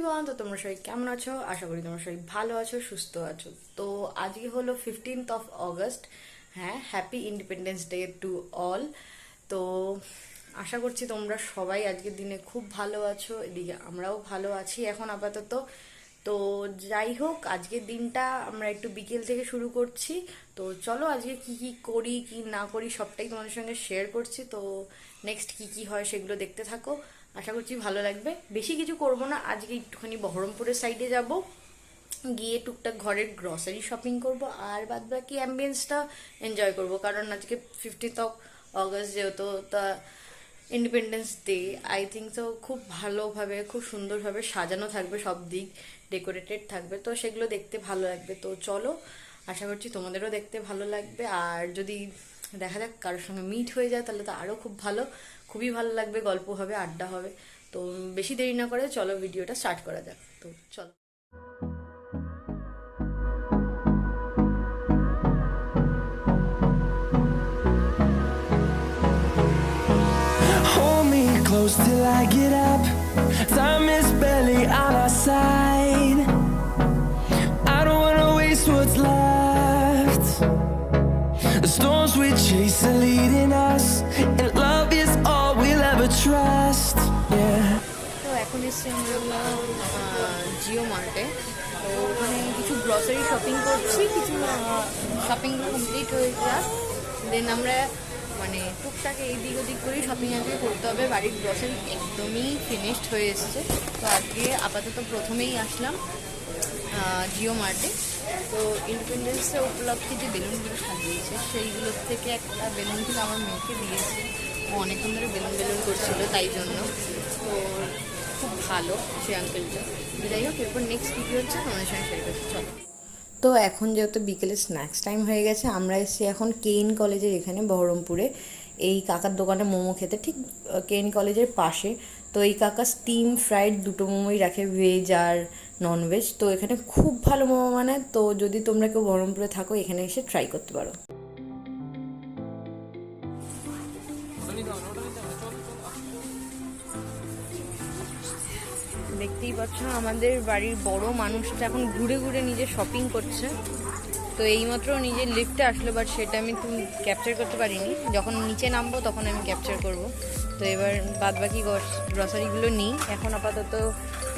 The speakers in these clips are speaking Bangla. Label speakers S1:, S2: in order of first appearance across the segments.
S1: এভরিওয়ান, তো তোমরা সবাই কেমন আছো? আশা করি তোমরা সবাই ভালো আছো, সুস্থ আছো। তো আজকে হলো 15th অফ অগস্ট। হ্যাঁ, happy independence day to all. তো আশা করছি তোমরা সবাই আজকের দিনে খুব ভালো আছো, এদিকে আমরাও ভালো আছি এখন আপাতত। তো যাই হোক, আজকের দিনটা আমরা একটু বিকেল থেকে শুরু করছি। তো চলো আজকে কি কি করি কি না করি সবটাই তোমাদের সঙ্গে শেয়ার করছি। তো নেক্সট কি কি হয় সেগুলো দেখতে থাকো, আশা করছি ভালো লাগবে। বেশি কিছু করব না, আজকে একটুখানি বহরমপুরের সাইডে যাব, গিয়ে টুকটাক ঘরের গ্রসারি শপিং করব, আর বাদ বাকি অ্যাম্বিয়েন্সটা এনজয় করব। কারণ আজকে 15th অফ অগস্ট যেহেতু, তা ইন্ডিপেন্ডেন্স ডে, আই থিঙ্ক তো খুব ভালোভাবে খুব সুন্দরভাবে সাজানো থাকবে, সব দিক ডেকোরেটেড থাকবে, তো সেগুলো দেখতে ভালো লাগবে। তো চলো, আশা করছি তোমাদেরও দেখতে ভালো লাগবে। আর যদি দেখা যাক কারোর সঙ্গে মিট হয়ে যায় তাহলে তো আরও খুব ভালো, খুবই ভালো লাগবে, গল্প হবে, আড্ডা হবে। তো বেশি দেরি না করে চলো ভিডিওটা স্টার্ট করা যাক। তো চলো।
S2: Hold me close till I get up. Time is barely on our side. I don't wanna waste what's left. The storms we chase are leading us, and love is all we'll ever trust. Yeah.
S1: তো এখন এসছি আমরা জিও মার্টে। তো ওখানে কিছু গ্রসারি শপিং করছি, কিছু শপিংগুলো কমপ্লিট হয়ে যাক, দেন আমরা মানে টুকটাক এইদিক ওদিক করেই শপিং আজকে করতে হবে। বাড়ির গ্রসারি একদমই ফিনিশড হয়ে এসছে। তো আজকে আপাতত প্রথমেই আসলাম জিও মার্টে। তো ইন্ডিপেন্ডেন্সের উপলক্ষে যে বেলুনগুলো সাজিয়েছে সেইগুলোর থেকে একটা বেলুন কিন্তু আমার মেয়েকে দিয়েছে, ও অনেকক্ষণ ধরে বেলুন বেলুন করছিল, তাই জন্য। তো খুব ভালো সেই আঙ্কেলটা। যাই হোক, এরপর নেক্সট ভিডিও হচ্ছে তোমাদের সঙ্গে শেয়ার করছি, চলো। তো এখন যেহেতু বিকেলে স্ন্যাক্স টাইম হয়ে গেছে, আমরা এসেছি এখন কেইন কলেজের এখানে বহরমপুরে এই কাকার দোকানে মোমো খেতে, ঠিক কেইন কলেজের পাশে। তো এই কাকা স্টিম ফ্রাইড দুটো মোমোই রাখে, ভেজ আর ননভেজ। তো এখানে খুব ভালো মোমো বানায়। তো যদি তোমরা কেউ বহরমপুরে থাকো, এখানে এসে ট্রাই করতে পারো। দেখতেই পাচ্ছ আমাদের বাড়ির বড় মানুষটা এখন ঘুরে ঘুরে নিজে শপিং করছে। তো এইমাত্র নিজের লিফটে আসলো, বাট সেটা আমি ক্যাপচার করতে পারিনি। যখন নিচে নামবো তখন আমি ক্যাপচার করব। তো এবার বাদ বাকি গ্রসারিগুলো নিই। এখন আপাতত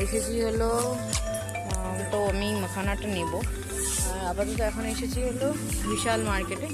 S1: এসেছি হলো, তো আমি মাখানাটা নেব। আর আপাতত এখন এসেছি হলো বিশাল মার্কেটে।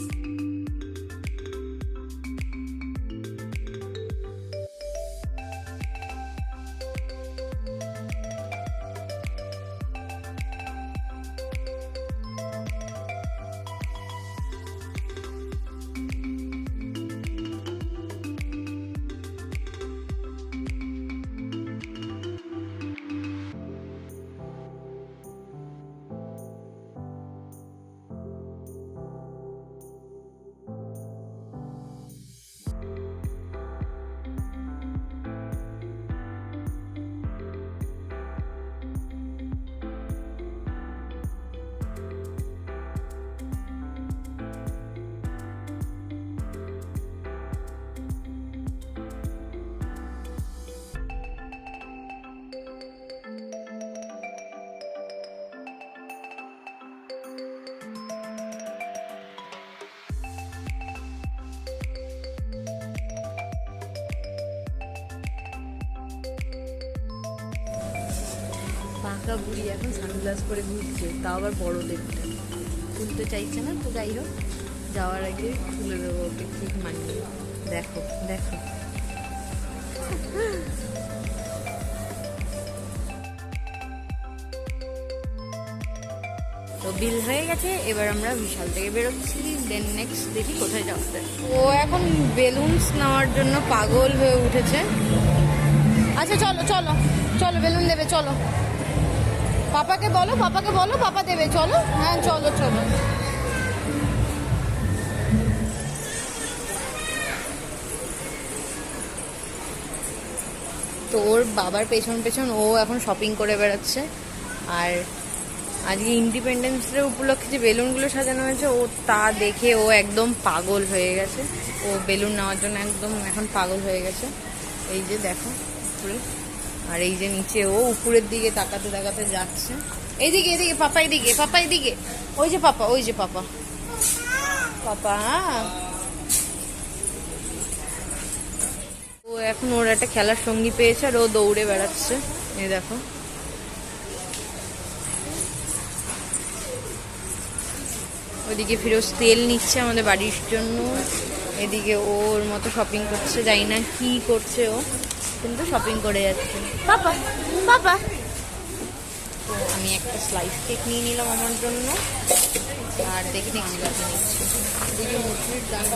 S1: পাকা বুড়ি এখন সানগ্লাস পরে ঘুরছে, তাও আবার বড় দেখতে, খুলতে চাইছে না। তো যাই হোক, যাওয়ার আগে খুলে দেবো ওকে, ঠিক মানিয়ে। দেখো দেখো, তো বিল হয়ে গেছে। এবার আমরা বিশাল থেকে বেরোচ্ছি, দেন নেক্সট দেখি কোথায় যাওয়া যায়। ও এখন বেলুনস নেওয়ার জন্য পাগল হয়ে উঠেছে। আচ্ছা চলো চলো চলো, বেলুন দেবে, চলো। পাপাকে বলো, পাপাকে বলো, পাপা দেবে, চলো। হ্যাঁ চলো চলো। তো ওর বাবার পেছন পেছন ও এখন শপিং করে বেড়াচ্ছে। আর আজকে ইন্ডিপেন্ডেন্স ডে উপলক্ষে যে বেলুনগুলো সাজানো হয়েছে, ও তা দেখে ও একদম পাগল হয়ে গেছে। ও বেলুন নেওয়ার জন্য একদম এখন পাগল হয়ে গেছে। এই যে দেখো পুরো আর এই যে নিচে ও উপরের দিকে তাকাতে তাকাতে যাচ্ছে। এইদিকে এদিকে পাপা, এদিকে পাপা, এদিকে। ওই যে পাপা, ওই যে পাপা, পাপা। ও এখন ওর একটা খেলার সঙ্গী পেয়েছে আর ও দৌড়ে বেড়াচ্ছে। এই দেখো, ওইদিকে ফিরোজ তেল নিচ্ছে আমাদের বাড়ির জন্য, এদিকে ওর মতো শপিং করছে, জানি না কি করছে ও, কিন্তু শপিং করে যাচ্ছে। পাপা, পাপা। তো আমি একটা স্লাইস কেক নিয়ে নিলাম আমার জন্য, আর দেখি নেক্সট বাকি নিচ্ছি। এদিকে মুসলির দাম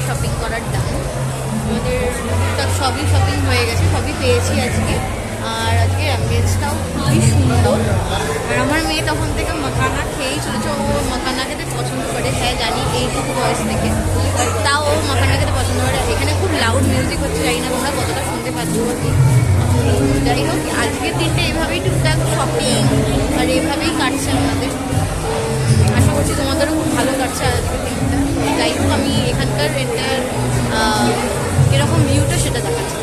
S1: শপিং করার দাম আমাদের সবই শপিং হয়ে গেছে, সবই পেয়েছি আজকে। আর আজকে অ্যাম্বিয়েন্সটাও খুবই সুন্দর। আর আমার মেয়ে তখন থেকে মাখানা খেয়েই চলেছে, ও মাখানা খেতে পছন্দ করে। হ্যাঁ জানি, এইটুকু বয়স থেকে, তাও ও মাখানা খেতে পছন্দ করে। এখানে খুব লাউড মিউজিক হচ্ছে, জানি না তোমরা কতটা শুনতে পাচ্ছ। যাই হোক, আজকের দিনটা এভাবেই টুকটাক শপিং আর এভাবেই কাটছে আমাদের। আশা করছি তোমাদেরও খুব ভালো কাটছে আজকের দিনটা। যাই হোক, আমি এখানকার এটার কীরকম ভিউটা সেটা দেখাচ্ছি।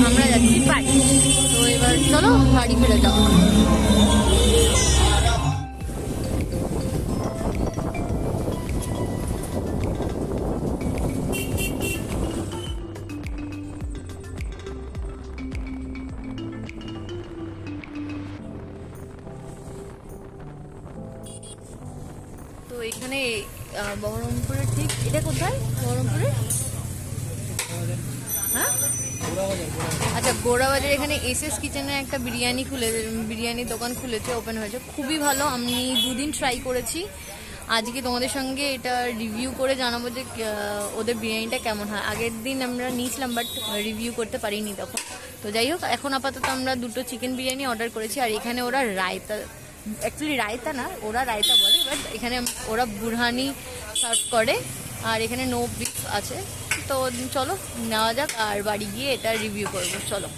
S1: আমরা যাচ্ছি বাড়ি, তো এবার চলো বাড়ি ফিরে যাও। তো এখানে বহরমপুরের ঠিক এটা কোথায়? বহরমপুরে হ্যাঁ, আচ্ছা গোড়াবাজার। এখানে এসএস কিচেনে একটা বিরিয়ানির দোকান খুলেছে, ওপেন হয়েছে, খুবই ভালো। আমি 2 দিন ট্রাই করেছি। আজকে তোমাদের সঙ্গে এটা রিভিউ করে জানাবো যে ওদের বিরিয়ানিটা কেমন হয়। আগের দিন আমরা নিয়েছিলাম, বাট রিভিউ করতে পারিনি তখন। তো যাই হোক, এখন আপাতত আমরা 2টো চিকেন বিরিয়ানি অর্ডার করেছি। আর এখানে ওরা রায়তা, অ্যাকচুয়ালি রায়তা না, ওরা রায়তা বলে, বাট এখানে ওরা বুরহানি সার্ভ করে। আর এখানে নো বিফ আছে। তো চলো নেওয়া যাক, আর বাড়ি গিয়ে এটা রিভিউ করবো। চলো।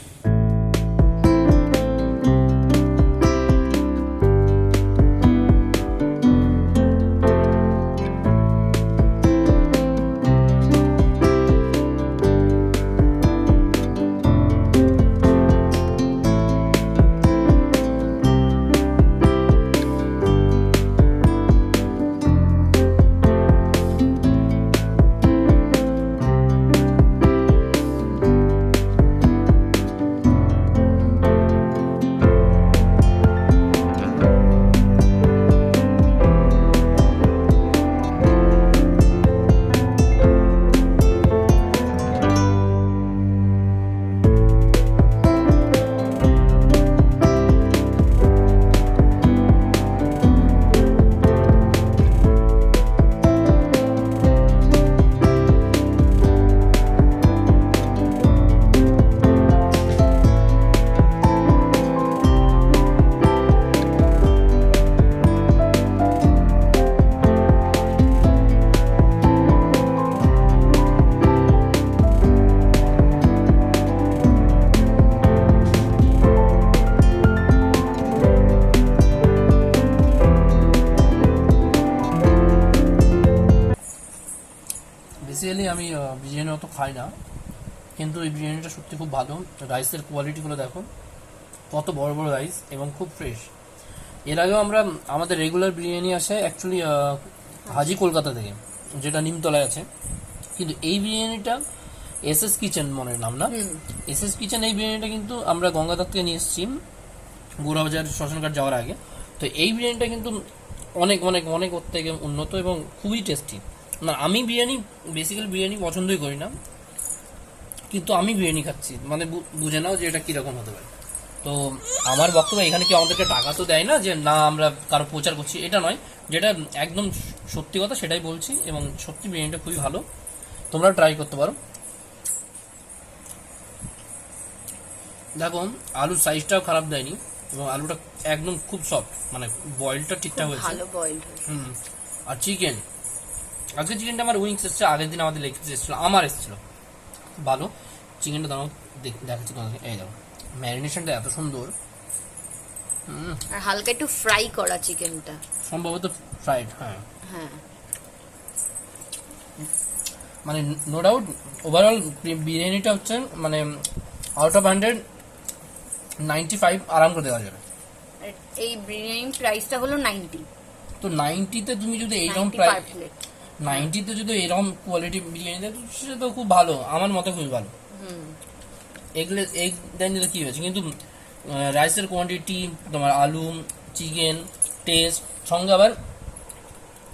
S3: বেসিক্যালি আমি বিরিয়ানি অত খাই না, কিন্তু এই বিরিয়ানিটা সত্যি খুব ভালো। রাইসের কোয়ালিটিগুলো দেখো, কত বড় বড় রাইস এবং খুব ফ্রেশ। এর আগেও আমাদের রেগুলার বিরিয়ানি আসে অ্যাকচুয়ালি হাজি কলকাতা থেকে, যেটা নিমতলায় আছে। কিন্তু এই বিরিয়ানিটা এসএস কিচেন মনে নাম না, এসএস কিচেন এই বিরিয়ানিটা কিন্তু আমরা গঙ্গাধার থেকে নিয়ে এসেছি, গোড়াবাজার শ্মশানঘাট যাওয়ার আগে। তো এই বিরিয়ানিটা কিন্তু অনেক অনেক অনেক ওর থেকে উন্নত এবং খুবই টেস্টি। না, আমি বেসিক্যালি বিরিয়ানি পছন্দই করি না, কিন্তু আমি বিরিয়ানি খাচ্ছি, মানে বুঝে নাও যে এটা কিরকম হতে পারে। তো আমার বক্তব্য, এখানে কি আমাদেরকে টাকা তো দেয় না যে না আমরা কারো প্রচার করছি, এটা নয়, যেটা একদম সত্যি কথা সেটাই বলছি। এবং সত্যি বিরিয়ানিটা খুবই ভালো, তোমরা ট্রাই করতে পারো। দেখো আলুর সাইজটাও খারাপ দেয়নি, এবং আলুটা একদম খুব সফট, মানে বয়েলটা ঠিকঠাক হয়েছে।
S1: ভালো বয়েলড হয়েছে।
S3: আর চিকেন, আজকে চিকেনটা আমার উইংস এসছে, আগের দিন আমাদের লেগ পিস এসেছিল, আমার এসেছিল ভালো। চিকেনটা দাঁড়াও দেখাচ্ছি তোমাকে, এই দেখো ম্যারিনেশনটা এত সুন্দর।
S1: আর হালকা একটু ফ্রাই করা চিকেনটা,
S3: সম্ভবত ফ্রাইড, হ্যাঁ
S1: হ্যাঁ।
S3: মানে নো ডাউট ওভারঅল বিরিয়ানিটা হচ্ছে মানে আউট অফ 100 95 আরাম করে দেওয়া যাবে।
S1: আর এই বিরিয়ানি প্রাইসটা হলো 90,
S3: তো 90-তে তুমি যদি এইরকম
S1: 90
S3: প্রাইস,
S1: পার প্লেট।
S3: 90-তে যদি এরকম কোয়ালিটি বিরিয়ানি দেয় সেটা তো খুব ভালো, আমার মতে খুবই ভালো। এগুলো এগ দেন দিলে কি হয়েছে, কিন্তু রাইসের কোয়ান্টিটি, তোমার আলু, চিকেন, টেস্ট, সঙ্গে আবার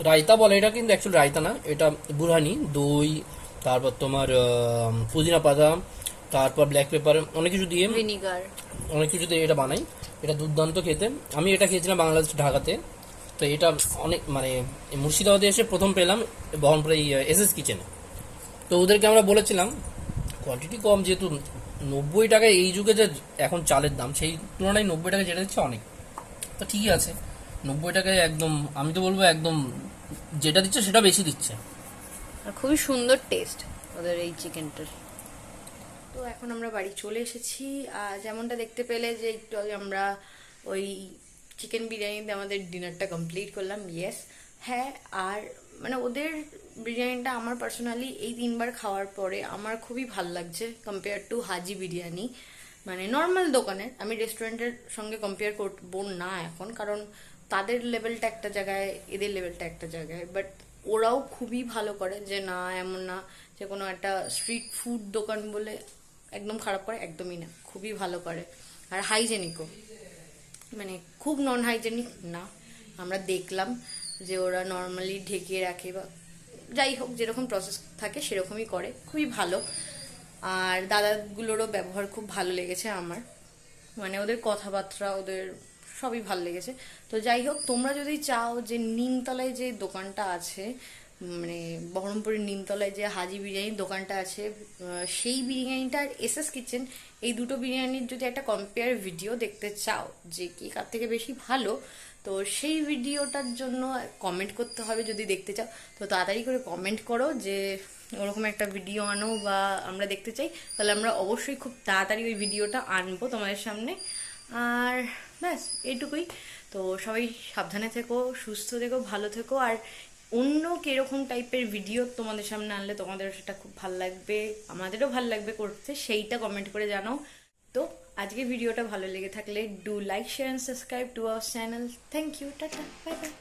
S3: রায়তা বলে, এটা কিন্তু অ্যাকচুয়ালি রায়তা না, এটা বুরহানি, দই, তারপর তোমার পুদিনা পাতা, তারপর ব্ল্যাক পেপার, অনেক কিছু দিয়ে,
S1: ভিনিগার।
S3: অনেক কিছু দিয়ে এটা বানাই। এটা দুর্দান্ত খেতে। আমি এটা খেয়েছিলাম বাংলাদেশ ঢাকাতে, তো এটা অনেক মানে মুর্শিদাবাদে এসে প্রথম পেলাম বহরমপুরে এসএস কিচেনে। তো ওদেরকে আমরা বলেছিলাম কোয়ান্টিটি কম, যেহেতু 90 টাকায় এই যুগে যে এখন চালের দাম, সেই তুলনায় 90 টাকা যেটা দিচ্ছে অনেক, তো ঠিকই আছে। 90 টাকায় একদম, আমি তো বলবো একদম যেটা দিচ্ছে সেটা বেশি দিচ্ছে।
S1: আর খুবই সুন্দর টেস্ট ওদের এই চিকেনটার। তো এখন আমরা বাড়ি চলে এসেছি। যেমনটা দেখতে পেলে যে একটু আগে আমরা ওই চিকেন বিরিয়ানিতে আমাদের ডিনারটা কমপ্লিট করলাম। ইয়েস, হ্যাঁ। আর মানে ওদের বিরিয়ানিটা আমার পার্সোনালি এই 3বার খাওয়ার পরে আমার খুবই ভাল লাগছে কম্পেয়ার টু হাজি বিরিয়ানি, মানে নর্মাল দোকানের। আমি রেস্টুরেন্টের সঙ্গে কম্পেয়ার করবো না এখন, কারণ তাদের লেভেলটা একটা জায়গায়, এদের লেভেলটা একটা জায়গায়। বাট ওরাও খুবই ভালো করে, যে না এমন না যে কোনো একটা স্ট্রিট ফুড দোকান বলে একদম খারাপ করে, একদমই না, খুবই ভালো করে। আর হাইজেনিকও, মানে খুব নন হাইজেনিক না। আমরা দেখলাম যে ওরা নর্মালি ঢেকে রাখে বা যাই হোক যেরকম প্রসেস থাকে সেরকমই করে, খুবই ভালো। আর দাদাগুলোরও ব্যবহার খুব ভালো লেগেছে আমার, মানে ওদের কথাবার্তা, ওদের সবই ভালো লেগেছে। তো যাই হোক, তোমরা যদি চাও যে নিমতলায় যে দোকানটা আছে, মানে বহরমপুরের নিমতলায় যে হাজি বিরিয়ানির দোকানটা আছে, সেই বিরিয়ানিটা আর এসএস কিচেন, এই দুটো বিরিয়ানির যদি একটা কম্পেয়ার ভিডিও দেখতে চাও যে কি কার থেকে বেশি ভালো, তো সেই ভিডিওটার জন্য কমেন্ট করতে হবে। যদি দেখতে চাও তো তাড়াতাড়ি করে কমেন্ট করো যে ওরকম একটা ভিডিও আনো বা আমরা দেখতে চাই, তাহলে আমরা অবশ্যই খুব তাড়াতাড়ি ওই ভিডিওটা আনবো তোমাদের সামনে। আর ব্যাস এইটুকুই। তো সবাই সাবধানে থেকো, সুস্থ থেকো, ভালো থেকো। আর অন্য কিরকম টাইপের ভিডিও তোমাদের সামনে আনলে তোমাদের সেটা খুব ভালো লাগবে, আমাদেরও ভালো লাগবে করতে, সেইটা কমেন্ট করে জানাও। তো আজকে ভিডিওটা ভালো লেগে থাকলে do like, share and subscribe to our channel. Thank you, tata, bye by.